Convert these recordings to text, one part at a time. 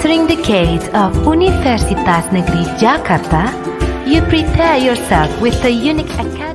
Entering the gates of Universitas Negeri Jakarta, you prepare yourself with a unique academy.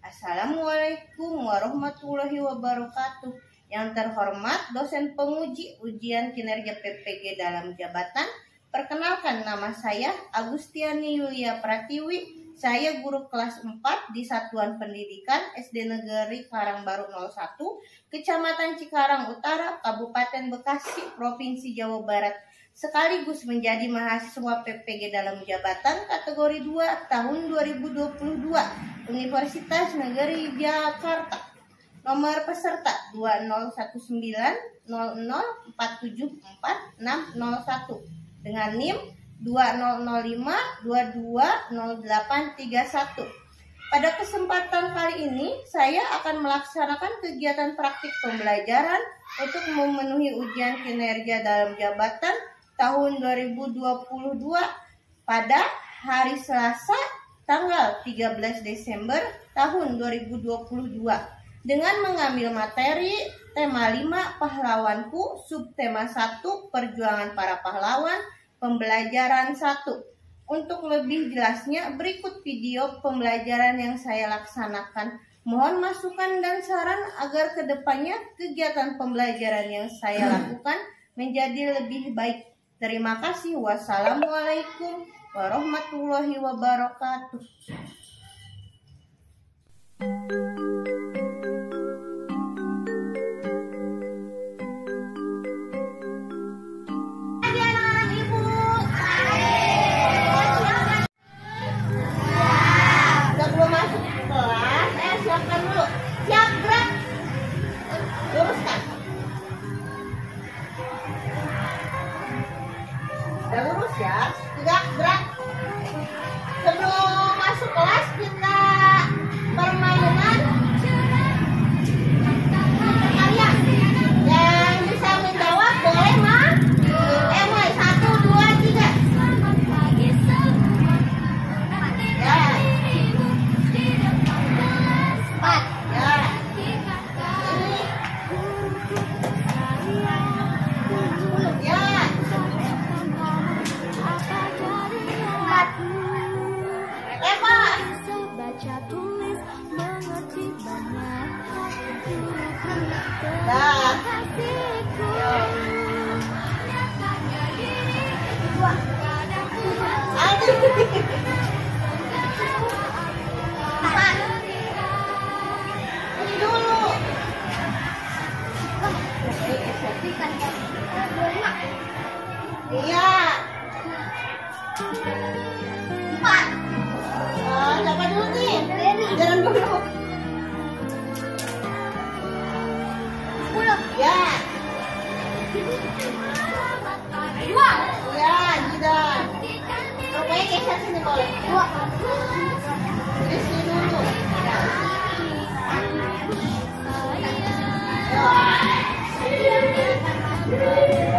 Assalamualaikum warahmatullahi wabarakatuh. Yang terhormat dosen penguji ujian kinerja PPG dalam jabatan, perkenalkan nama saya Agustiani Yulia Pratiwi. Saya guru kelas 4 di Satuan Pendidikan SD Negeri Karangbaru 01, Kecamatan Cikarang Utara, Kabupaten Bekasi, Provinsi Jawa Barat. Sekaligus menjadi mahasiswa PPG dalam jabatan kategori 2 tahun 2022 Universitas Negeri Jakarta. Nomor peserta 2019004744601 dengan NIM 2005220831. Pada kesempatan kali ini saya akan melaksanakan kegiatan praktik pembelajaran untuk memenuhi ujian kinerja dalam jabatan tahun 2022 pada hari Selasa tanggal 13 Desember tahun 2022 dengan mengambil materi tema 5 pahlawanku, subtema 1 perjuangan para pahlawan, pembelajaran 1. Untuk lebih jelasnya berikut video pembelajaran yang saya laksanakan. Mohon masukan dan saran agar kedepannya kegiatan pembelajaran yang saya lakukan menjadi lebih baik. Terima kasih. Wassalamualaikum warahmatullahi wabarakatuh. Sebelum masuk kelas, saya siapkan dulu. Siap, gerak. Luruskan. Udah lurus ya, tegak, gerak. Sebelum masuk kelas kita permainan kalian yang bisa menjawab boleh mah mulai 1, 2, 3 ya 4 ya ini 10 ya. Baca tulis mengerti banyak Dah. Ini dulu. Iya. 4. Siapa dulu nih? Jalan dulu. 10. Ya. 2. Ya, Jidan. Rupanya geser sini boleh. 2. Di sini dulu.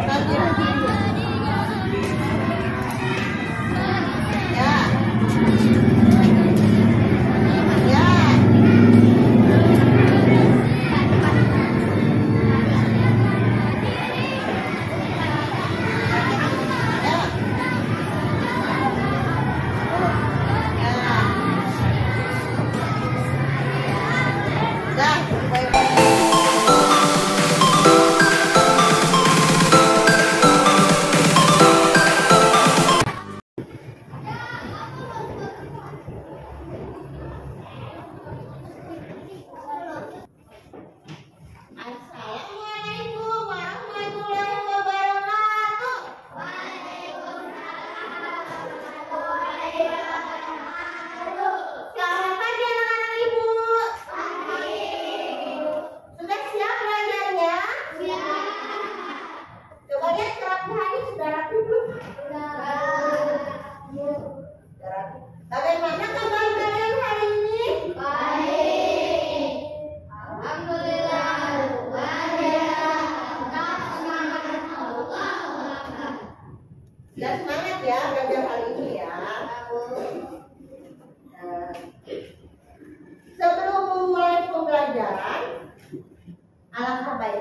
Nanti. Ya. Dah, bye-bye.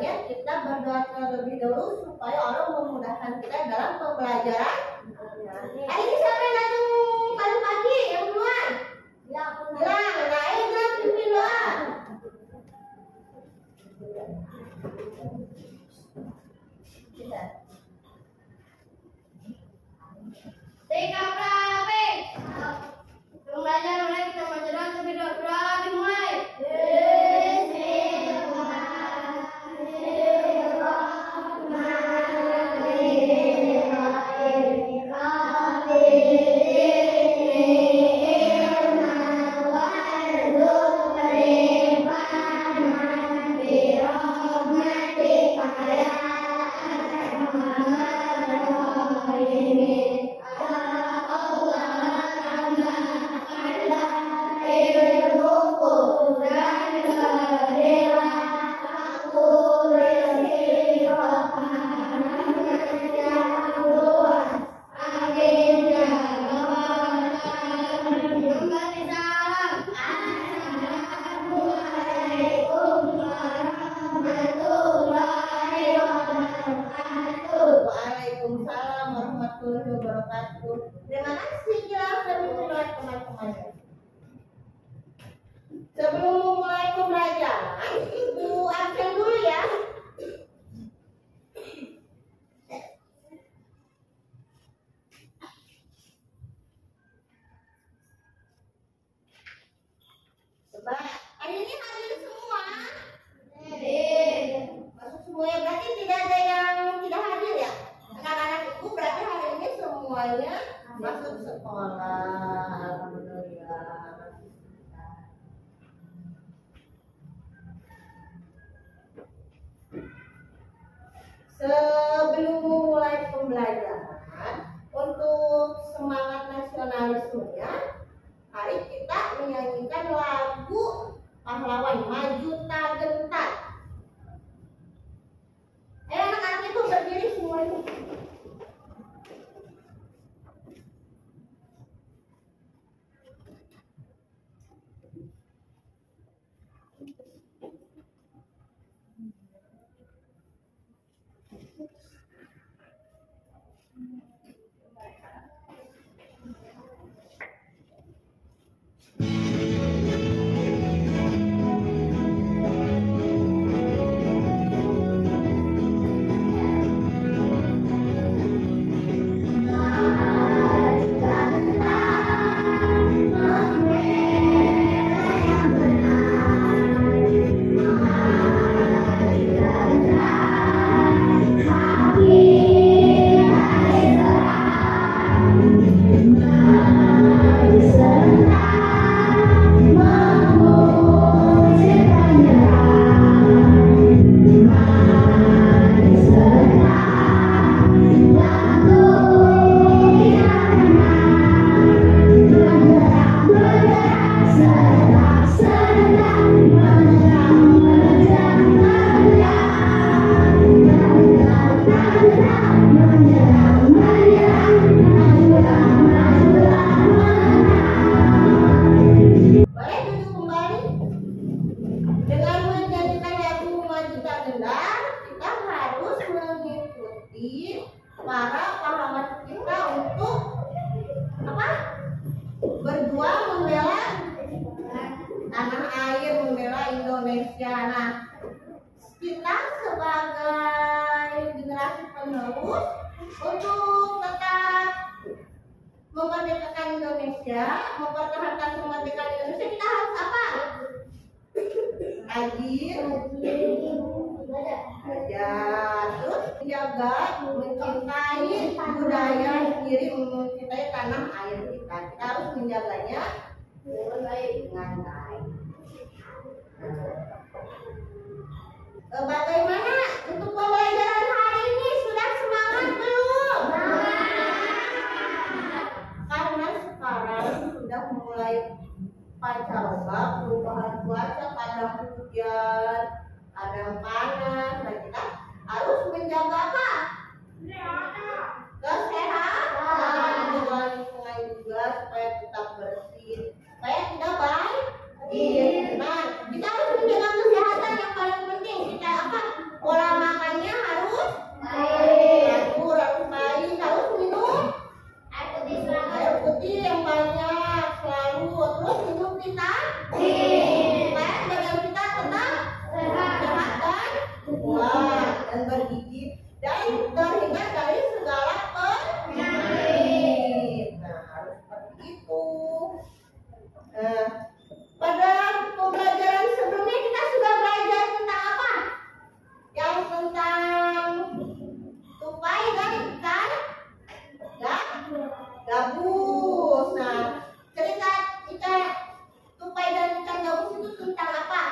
mulainya kita berdoa terlebih dahulu supaya Allah memudahkan kita dalam pembelajaran. Hari ini siapa yang datang paling pagi yang duluan? Bilang, nah ayo kita pimpin doa. TKP. Belajar mulai kita berdoa sampai doa dimulai. Waalaikumsalam warahmatullahi wabarakatuh. Terima kasih jelas dan mulai teman-teman. Sebelum memulai pembelajaran, Ibu absen dulu ya. Coba, hari ini hadir semua. Masuk semuanya, berarti tidak ada yang tidak hadir ya? Anak-anak ibu berarti hari ini semuanya masuk sekolah. Alhamdulillah. Sebelum mulai pembelajaran, untuk semangat nasionalismenya, hari kita menyanyikan lagu pahlawan Maju Tak Gentar. Anak-anak itu berdiri semuanya. Para pahlawan kita untuk apa? Berjuang membela tanah air, membela Indonesia. Nah, kita sebagai generasi penerus untuk tetap memerdekakan Indonesia, mempertahankan kemerdekaan Indonesia, kita harus apa? Rajin, belajar, terus menjaga, mencintai budaya sendiri, mencintai tanah air kita. Kita harus menjaganya dengan baik. Bagaimana untuk pembelajaran hari ini? Sudah semangat belum? Karena sekarang sudah mulai pancaroba, perubahan cuaca, kadang hujan, kadang panas. Nah, kita harus menjaga apa? Kesehatan, menjaga lingkungan juga supaya tetap bersih, supaya tidak baik. Nah, kita harus menjaga kesehatan, yang paling penting kita apa? Pola dan bergizi dan terhindar dari segala penyakit. Nah, harus seperti itu. Nah, pada pembelajaran sebelumnya kita sudah belajar tentang apa? Yang tentang tupai dan ikan gabus. Nah, cerita ikan tupai dan ikan gabus itu tentang apa?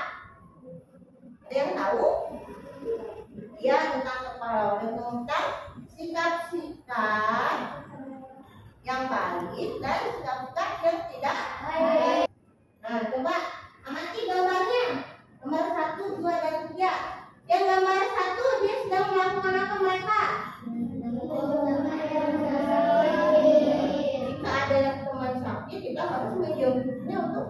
Ada yang tahu? Ya, tentang kepahlawanan, tentang sikap-sikap yang baik dan sikap-sikap yang tidak baik. Nah, coba amati gambarnya. Gambar 1, 2, dan 3. Yang gambar 1 dia sedang melakukan apa mereka? Jika ada yang teman sakit, kita harus menjemputnya untuk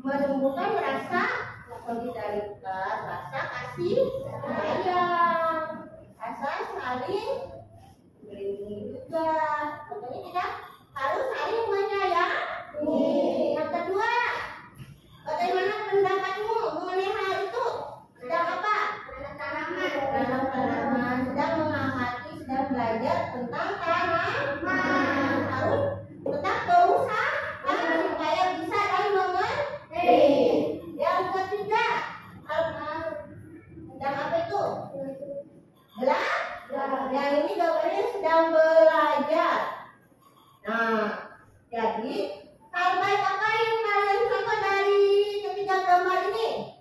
menumbuhkan rasa solidaritas, rasa kasih sayang, rasa saling melindungi juga. Pokoknya kita harus saling menyayangi. Yang kedua, bagaimana pendapatmu mengenai hal itu? Sedang apa? Menanam tanaman, sedang mengamati, sedang belajar tentang tanaman. Harus tetap berusaha supaya bisa dan mengerti. Yang ketiga, sedang apa itu? Yang ini gambarnya sedang belajar. Nah, jadi hal baik apa yang kalian contoh dari ketiga gambar ini?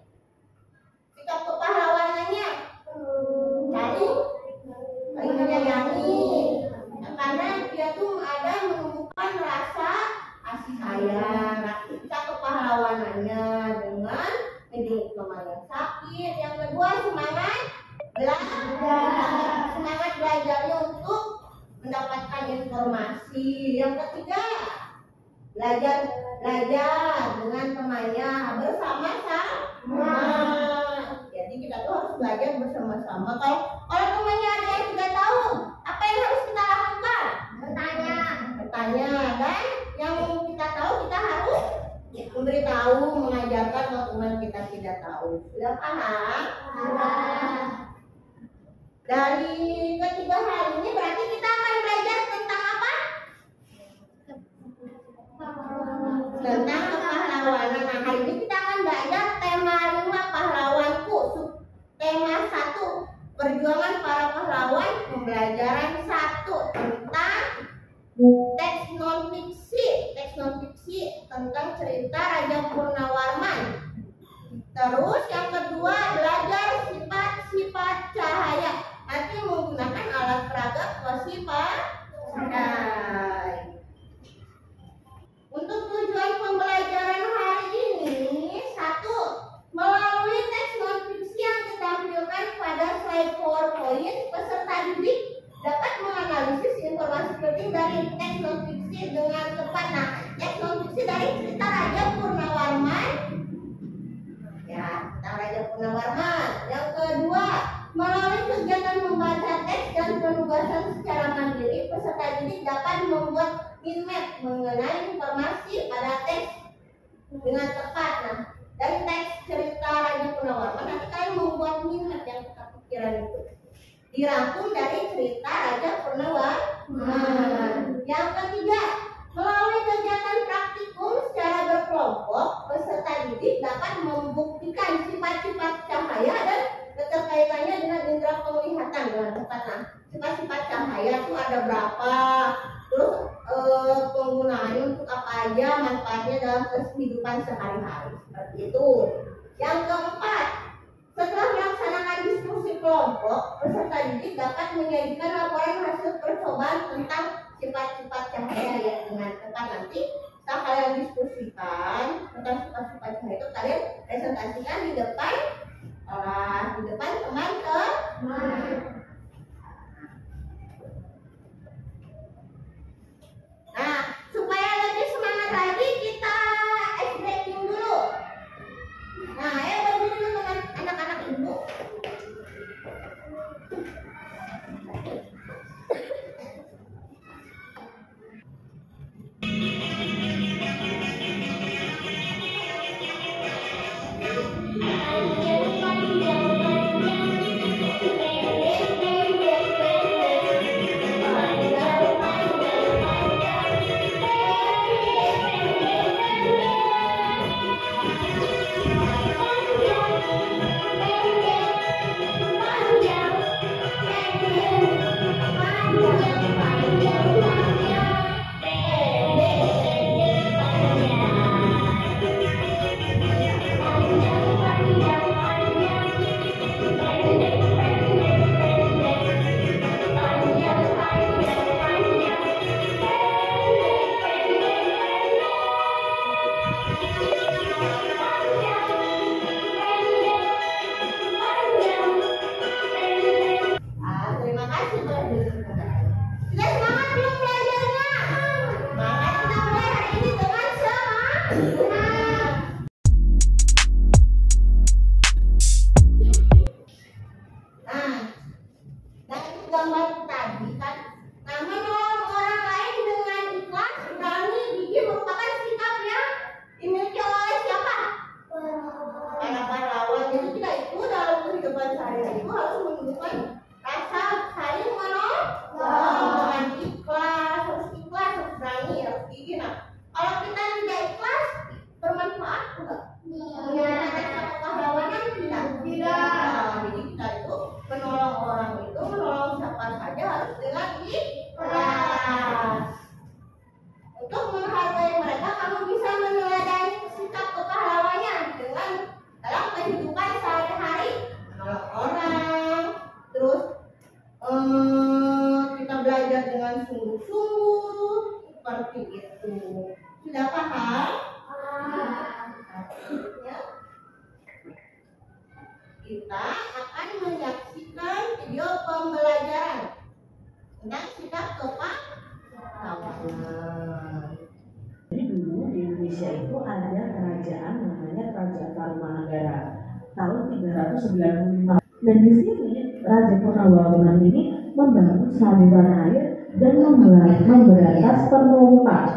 Sikap kepahlawanannya saling menyayangi, karena dia tuh ada menumbuhkan rasa kasih sayang. Sikap kepahlawanannya dengan menjenguk teman yang sakit. Yang kedua, semangat belajar, semangat belajarnya untuk mendapatkan informasi. Yang ketiga, belajar dengan temannya bersama-sama. Jadi kita tuh harus belajar bersama-sama. Kalau temannya ada yang tidak tahu, apa yang harus kita lakukan? Bertanya. Dan yang kita tahu kita harus memberitahu, mengajarkan kalau teman kita tidak tahu. Sudah paham? Dari ketiga hal ini berarti kita akan belajar tentang apa? Tentang kepahlawanan. Nah, hari ini kita akan belajar tema 5 pahlawanku. Tema 1, perjuangan para pahlawan. Pembelajaran 1 tentang teks non-fiksi. Teks non-fiksi tentang cerita Raja Purnawarman. Terus yang kedua, belajar sifat-sifat cahaya. Nanti menggunakan alat peraga sifat cahaya. Untuk tujuan pembelajaran hari ini, 1. Melalui teks non-fiksi yang ditampilkan pada slide PowerPoint, peserta didik dapat menganalisis informasi penting dari teks non-fiksi dengan tepat. Nah, teks non-fiksi dari cerita Raja Purnawarman. Ya, tentang Raja Purnawarman. Yang kedua, melalui kegiatan membaca teks dan penugasan secara mandiri, peserta didik dapat membuat mind map mengenai informasi pada teks dengan tepat. Nah, dari teks cerita Raja Purnawarman, nanti kalian membuat mind map yang kita pikiran itu. Dirangkum dari cerita Raja Purnawarman. Yang ketiga, melalui kegiatan praktikum secara berkelompok, peserta didik dapat membuktikan sifat-sifat cahaya dan keterkaitannya dengan indera penglihatan dengan tepat. Nah, sifat-sifat cahaya itu ada berapa? Terus penggunaannya untuk apa aja, manfaatnya dalam kehidupan sehari-hari. Seperti itu. Yang keempat, setelah melaksanakan diskusi kelompok, peserta didik dapat menyajikan laporan hasil percobaan tentang sifat-sifat cahaya ya dengan tepat. Nanti setelah kalian diskusikan tentang sifat-sifat cahaya itu, kalian presentasikan di depan teman-teman. Nah, supaya lebih semangat lagi, kita ice breaking dulu. Nah, ayo berdiri dulu dengan anak-anak ibu. gambar tadi kan. Nah, menolong orang lain dengan ikhlas, berani, gigih merupakan sikap yang dimiliki oleh siapa? Para pahlawan. Jadi kita itu dalam kehidupan sehari-hari itu harus menunjukkan rasa saling menolong dengan ikhlas, harus berani, harus gigih. Nah, kalau kita tidak ikhlas, bermanfaat enggak? Pahlawanan tidak. Nah, jadi kita itu menolong orang itu, menolong siapa saja harus dengan ikhlas. Untuk menghargai mereka, kamu bisa meneladani sikap kepahlawannya dengan dalam kehidupan sehari-hari, menolong orang, terus kita belajar dengan sungguh-sungguh seperti itu. Sudah paham? Ya. Kita akan menyaksikan video pembelajaran tentang sikap kepahlawanan. Jadi dulu di Indonesia itu ada kerajaan namanya Kerajaan Tarumanagara tahun 395. Dan di sini Raja Purnawarman ini membangun saluran air dan memberantas perompak.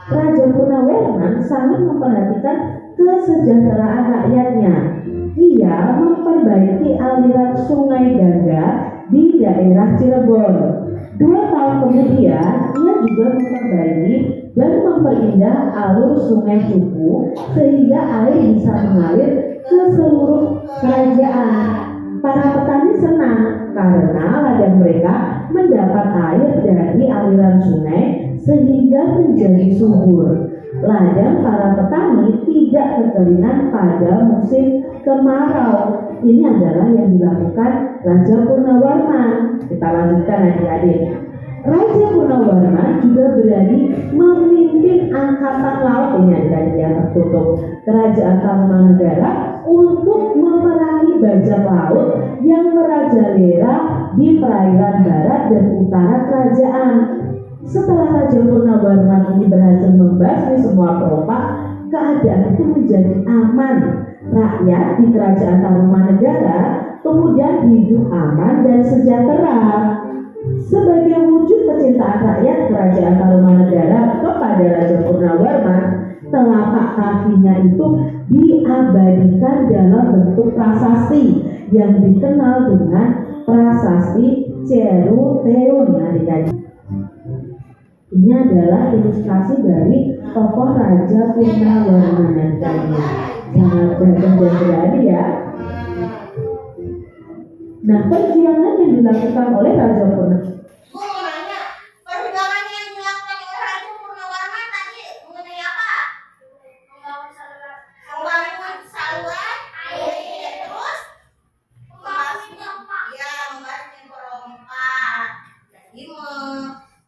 Raja Purnawarman sangat memperhatikan kesejahteraan rakyatnya. Ia memperbaiki aliran Sungai Gangga di daerah Cirebon. 2 tahun kemudian, ia juga memperbaiki dan memperindah alur Sungai Cupu sehingga air bisa mengalir ke seluruh kerajaan. Para petani senang karena ladang mereka mendapat air dari aliran sungai sehingga menjadi subur. Ladang para petani tidak kekeringan pada musim kemarau. Ini adalah yang dilakukan Raja Purnawarman. Kita lanjutkan adik-adik. Raja Purnawarman juga berani memimpin angkatan laut, ini adik-adik yang tertutup, Kerajaan Tarumanagara untuk memerangi bajak laut yang merajalela di perairan barat dan utara kerajaan. Setelah Raja Purnawarman ini berhasil membasmi semua perompak, keadaan itu menjadi aman. Rakyat di Kerajaan Tarumanagara kemudian hidup aman dan sejahtera. Sebagai wujud kecintaan rakyat Kerajaan Tarumanagara kepada Raja Purnawarman, telapak kakinya itu diabadikan dalam bentuk prasasti yang dikenal dengan prasasti Ceruteun. Ini adalah ilustrasi dari tokoh Raja Purnawarman. Sangat gagah dan berani ya. Nah, perjuangan yang dilakukan oleh Raja Purnawarman. Perjuangan yang dilakukan oleh Raja Purnawarman tadi mengenai apa? Membangun saluran air, terus membasmi perompak. Jadi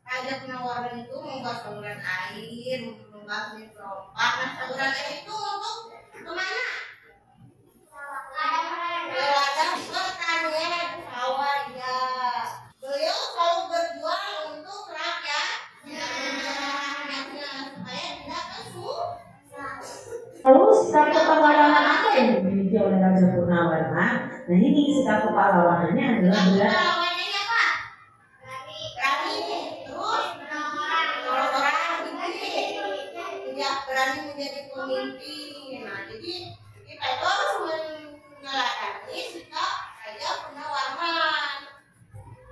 Raja Purnawarman itu membuat saluran air, membasmi perompak. Nah, saluran air itu untuk kemana? Ladang pertanian, sawah ya. Beliau selalu berjuang untuk rakyatnya supaya tidak kesusahan. Lalu sikap kepahlawanan apa yang dimiliki oleh Raja Purnawarman? Nah, ini sikap kepahlawanannya adalah Pahlawannya apa? Berani. Terus orang tidak berani menjadi pemimpin. Nah, jadi kita itu harus meneladani sikap Raja Purnawarman.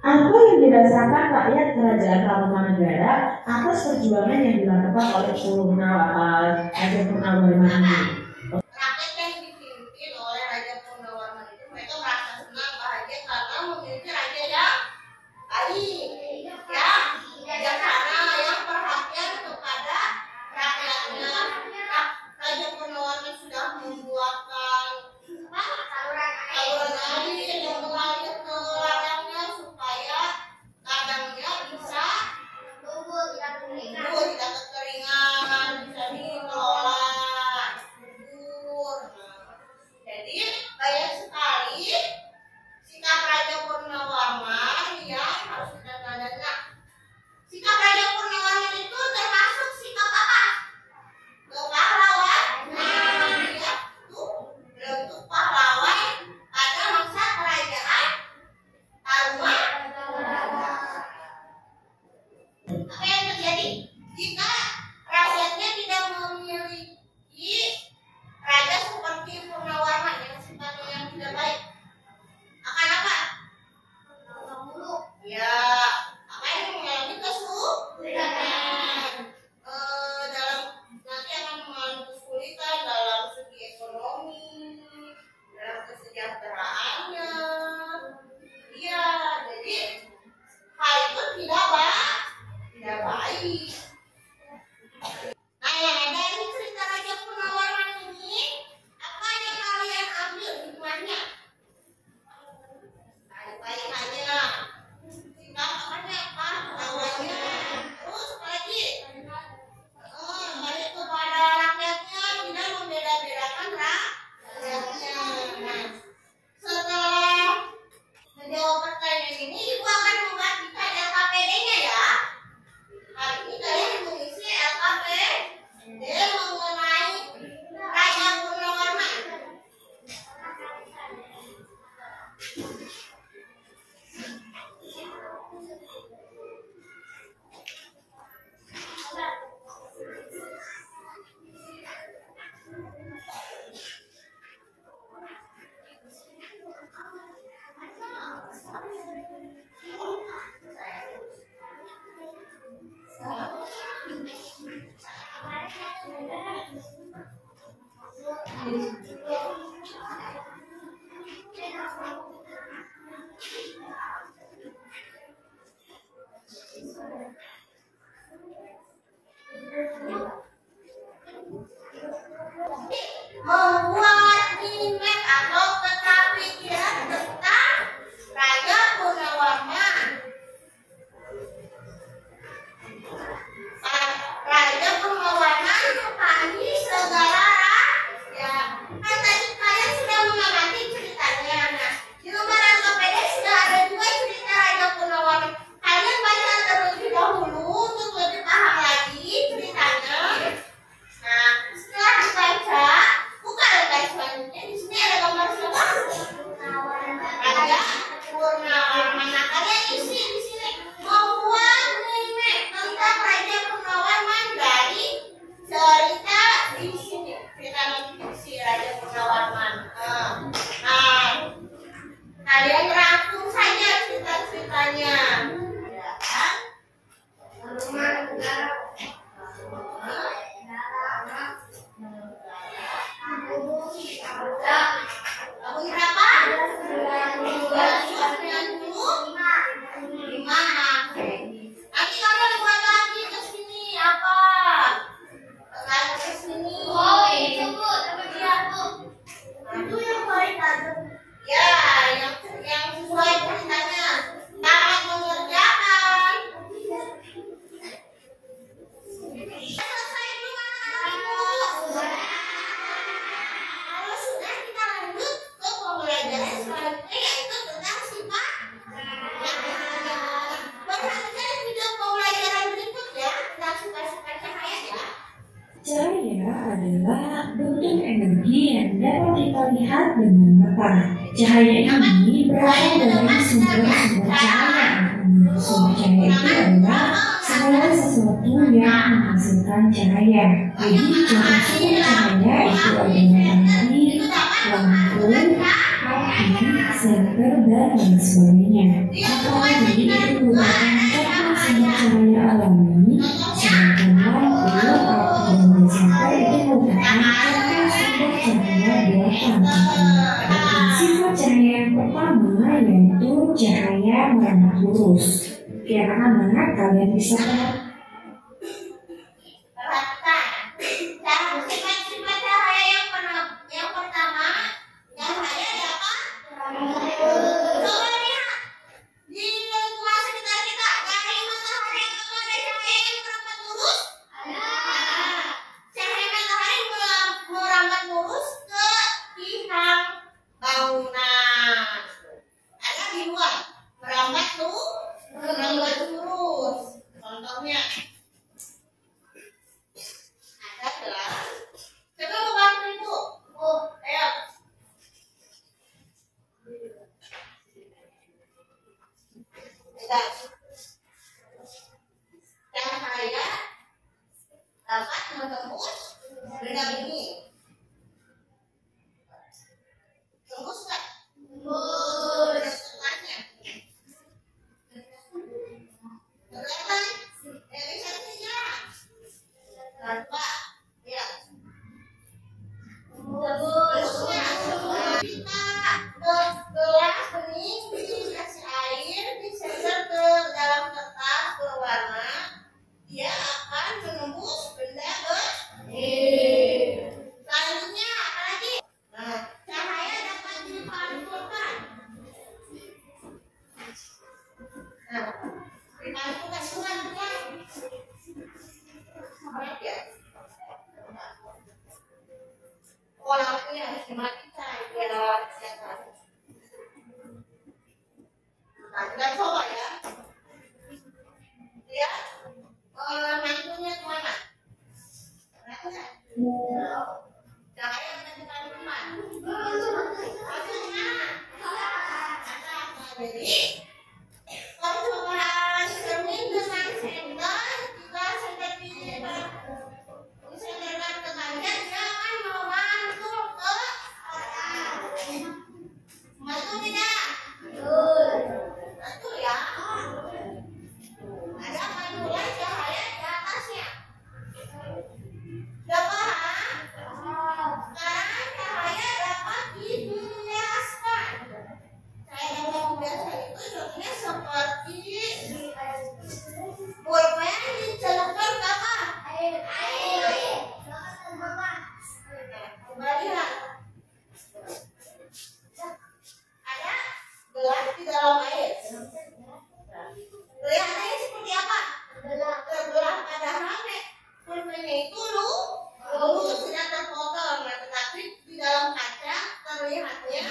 apa yang dirasakan rakyat Kerajaan Tarumanagara atas perjuangan yang dilakukan oleh Raja Purnawarman ini. Rakyat yang dipimpin oleh Raja Purnawarman itu mereka merasa senang, bahagia karena memiliki raja yang baik, yang bijaksana, yang perhatian kepada rakyatnya. Raja Purnawarman sudah membuatkan saluran air yang mengalir ke ladangnya supaya ladangnya bisa tumbuh, tidak kekeringan, bisa dikelola. terlihat dengan mata. Cahaya ini berasal dari sumber-sumber cahaya. Sumber cahaya itu adalah segala sesuatu yang menghasilkan cahaya. Jadi contoh sumber cahaya itu adalah matahari, lampu, api, senter, dan lain sebagainya. Matahari itu merupakan contoh sumber cahaya alami, sedangkan lampu, api, dan senter itu merupakan contoh sumber cahaya buatan. Sifat cahaya yang pertama yaitu cahaya merambat lurus. Kira-kira mana kalian bisa Perhatikan. Sifat-sifat cahaya yang pertama, cahaya dapat. Coba lihat di lingkungan sekitar kita, dari matahari apakah ada cahaya yang merambat lurus? Ada. Cahaya matahari merambat lurus ke tiang bangunan. Ada di luar, merambat lurus. Contohnya ada gelas. Coba lu bantu ibu. Ayo. Lihat. Cahaya dapat menembus benda ini. Tembus nggak? Tembus. Setengahnya. Kelihatan? Dari satunya. Tanpa. Ya. Tembusnya. Kita gelas bening dikasih air, disebar ke dalam kertas berwarna, dia akan menembus benda bening. Selanjutnya apa lagi? Nah, cahaya dapat dipanturkan. Nah, dipanturkan bukan. Berat ya? Lampunya harus dimatikan biar kelihatan. Nah, kita coba ya. Lihat, mantunya kemana? Mantunya? Cahaya menentukan teman. Mantunya? Jadi, percobaan cermin dengan sender, jika sender disenderkan ke kanan, jangan memantul ke atas. Mantul tidak? Betul ya. Ada pantulan cahaya di atasnya. Sudah paham? Sekarang cahaya dapat dibiaskan. Cahaya dapat dibiaskan itu contohnya seperti pulpen dicelupkan ke apa? Air. Coba lihat. Ada gelas di dalam air. Kelihatannya seperti apa? Terbelah padahal pulpennya itu lurus tidak terpotong, tetapi di dalam kaca terlihatnya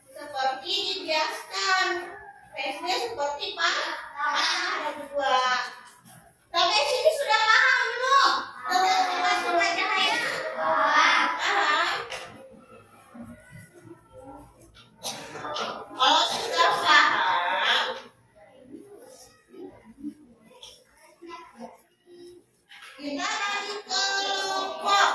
seperti dibiaskan. Face-nya seperti ada dua. Sampai sini sudah paham belum? Tentang sifat-sifat cahaya? Paham? Kalau sudah paham, kita lanjut ke kelompok.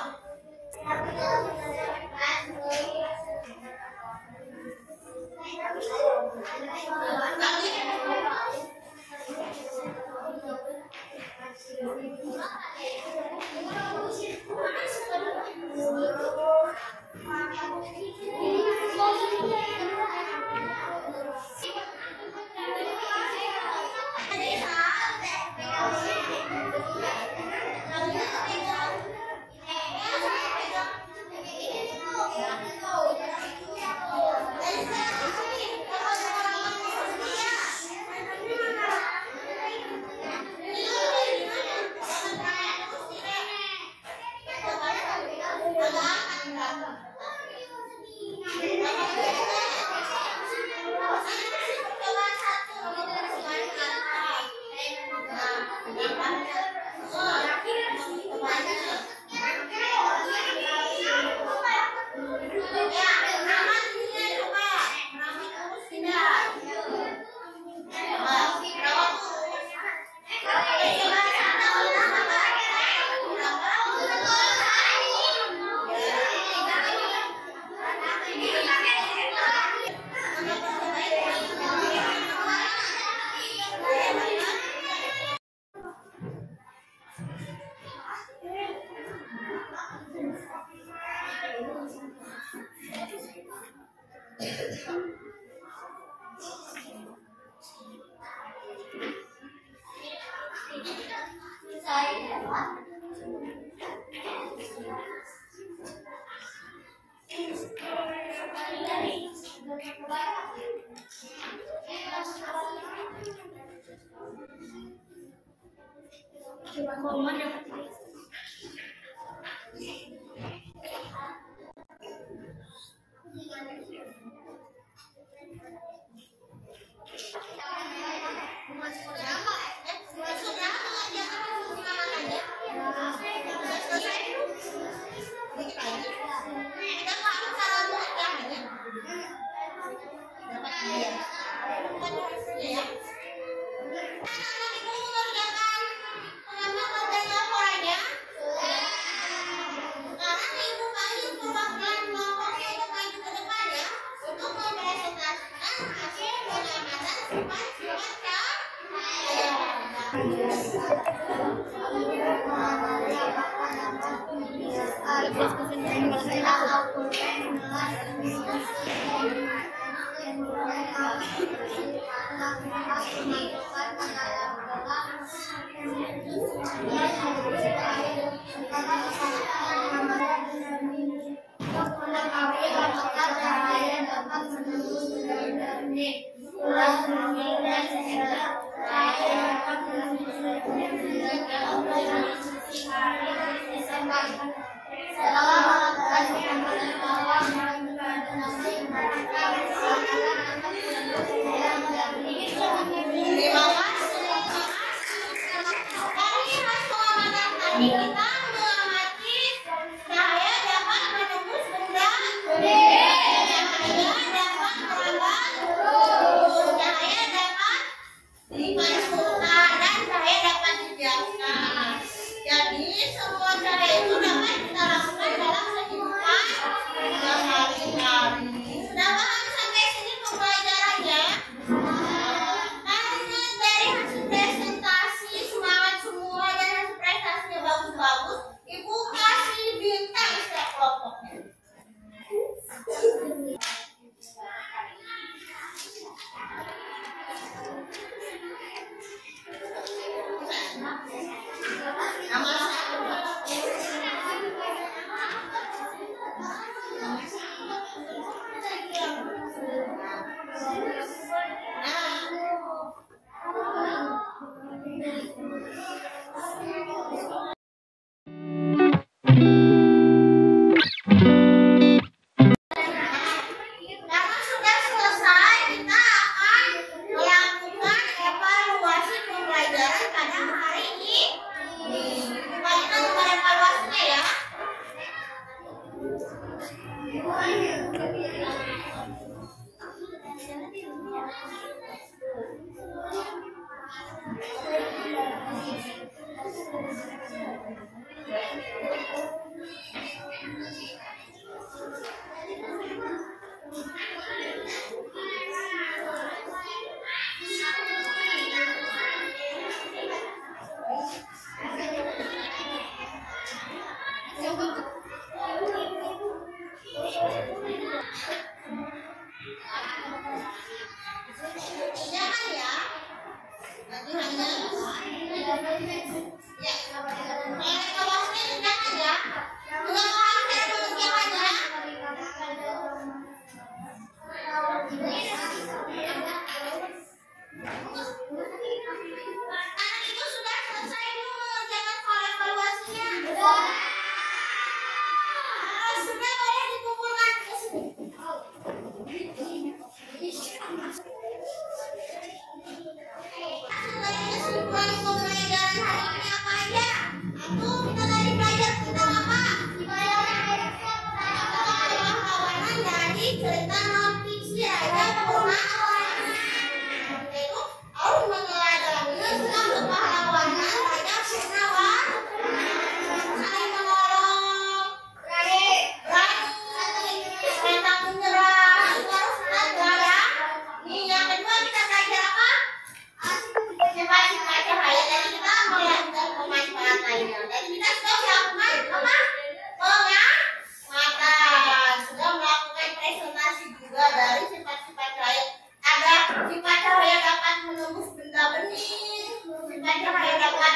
Sifat cahaya dapat menembus benda bening. Sifat cahaya dapat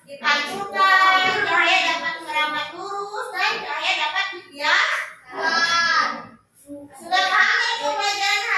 dipantulkan, cahaya dapat merambat lurus dan cahaya dapat dibiaskan. Sudah paham itu pelajaran